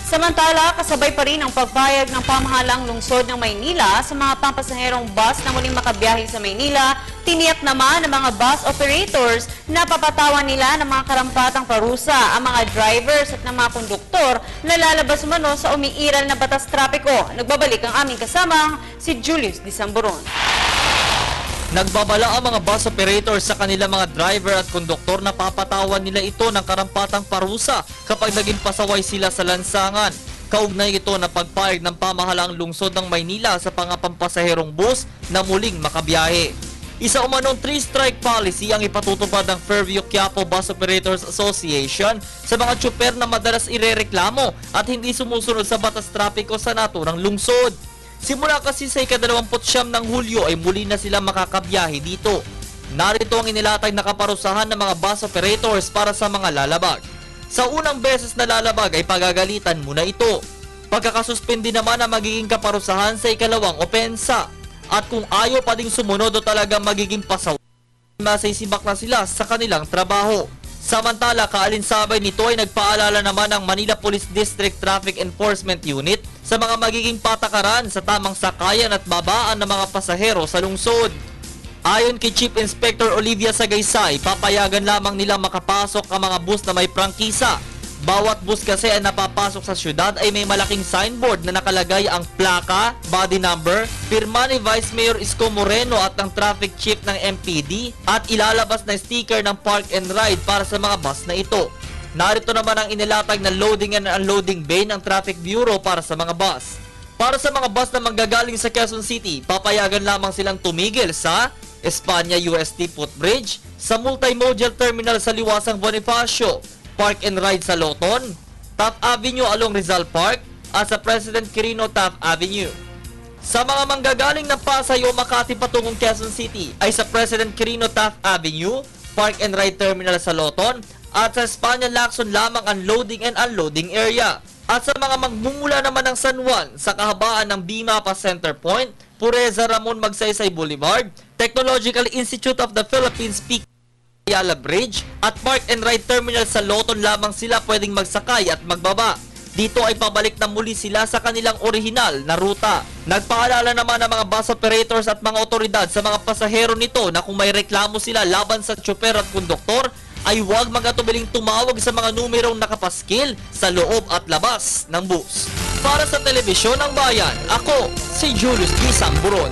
Samantala, kasabay pa rin ang pagpayag ng pamahalang lungsod ng Maynila sa mga pampasaherong bus na muling makabiyahe sa Maynila. Tiniyak naman ng mga bus operators na papatawan nila ng mga karampatang parusa ang mga drivers at ng mga konduktor na lalabas umano sa umiiral na batas trapiko. Nagbabalik ang aming kasama, si Julius Disamboron. Nagbabala ang mga bus operators sa kanilang mga driver at konduktor na papatawan nila ito ng karampatang parusa kapag naging pasaway sila sa lansangan. Kaugnay ito na pagpayag ng pamahalaang lungsod ng Maynila sa pampasaherong bus na muling makabiyahe. Isa umanong 3-strike policy ang ipatutupad ng Fairview Quiapo Bus Operators Association sa mga tsuper na madalas irereklamo at hindi sumusunod sa batas trapiko sa naturang lungsod. Simula kasi sa ika-29 ng Hulyo ay muli na sila makakabiyahe dito. Narito ang inilatag na kaparusahan ng mga bus operators para sa mga lalabag. Sa unang beses na lalabag ay pagagalitan muna ito. Pagkakasuspindi naman ang magiging kaparusahan sa ikalawang opensa. At kung ayaw pa ding sumunod o talagang magiging pasaw, masisibak na sila sa kanilang trabaho. Samantala, kaalinsabay nito ay nagpaalala naman ang Manila Police District Traffic Enforcement Unit sa mga magiging patakaran sa tamang sakayan at babaan ng mga pasahero sa lungsod. Ayon kay Chief Inspector Olivia Sagaysay, papayagan lamang nilang makapasok ang mga bus na may prangkisa. Bawat bus kasi ay napapasok sa syudad ay may malaking signboard na nakalagay ang plaka, body number, pirma ni Vice Mayor Isko Moreno at ng traffic chief ng MPD at ilalabas na sticker ng park and ride para sa mga bus na ito. Narito naman ang inilatag na loading and unloading bay ng Traffic Bureau para sa mga bus. Para sa mga bus na manggagaling sa Quezon City, papayagan lamang silang tumigil sa Espanya UST Footbridge, sa Multimodal Terminal sa Liwasang Bonifacio, Park and Ride sa Loton, Taft Avenue along Rizal Park, at sa President Quirino Taft Avenue. Sa mga manggagaling ng Pasay o Makati patungong Quezon City ay sa President Quirino Taft Avenue, Park and Ride Terminal sa Loton, at sa Espanya Lacson lamang ang loading and unloading area. At sa mga magmumula naman ng San Juan sa kahabaan ng Bimapa Center Point, Pureza Ramon Magsaysay Boulevard, Technological Institute of the Philippines Peak Ayala Bridge at Park and Ride Terminal sa Loton lamang sila pwedeng magsakay at magbaba. Dito ay pabalik na muli sila sa kanilang orihinal na ruta. Nagpaalala naman ang mga bus operators at mga otoridad sa mga pasahero nito na kung may reklamo sila laban sa tsuper at konduktor ay huwag magatubiling tumawag sa mga numerong nakapaskil sa loob at labas ng bus. Para sa Telebisyon ng Bayan, ako si Julius Disamboron.